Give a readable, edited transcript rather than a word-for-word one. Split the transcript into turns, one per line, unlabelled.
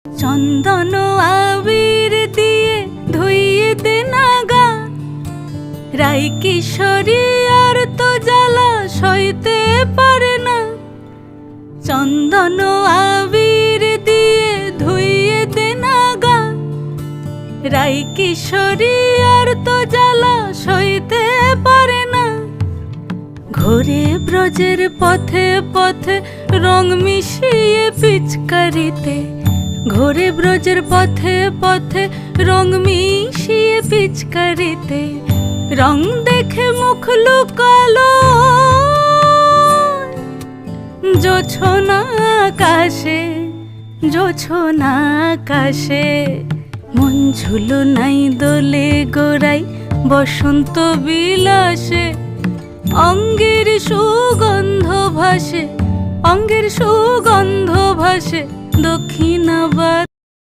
চন্দন আবির দিয়ে ধুইয়ে দে নাগা, রাই কিশোরী আর তো জ্বালা সইতে পারে না। চন্দন আবির দিয়ে ধুইয়ে দে নাগা, রাই কিশোরী আর তো জ্বালা সইতে পারে না। ঘোরে ব্রজের পথে পথে রং মিশিয়ে পিচকারিতে, ঘোরে ব্রজের পথে পথে রং মিশিয়ে পিচকারিতে। রং দেখে মুখ লুকালো জোছনা আকাশে, জোছনা আকাশে। মন ঝুলো নাই দোলে গোড়াই বসন্ত বিলাসে, অঙ্গের সুগন্ধ ভাসে, অঙ্গের সুগন্ধ ভাসে দক্ষিণাবাদ।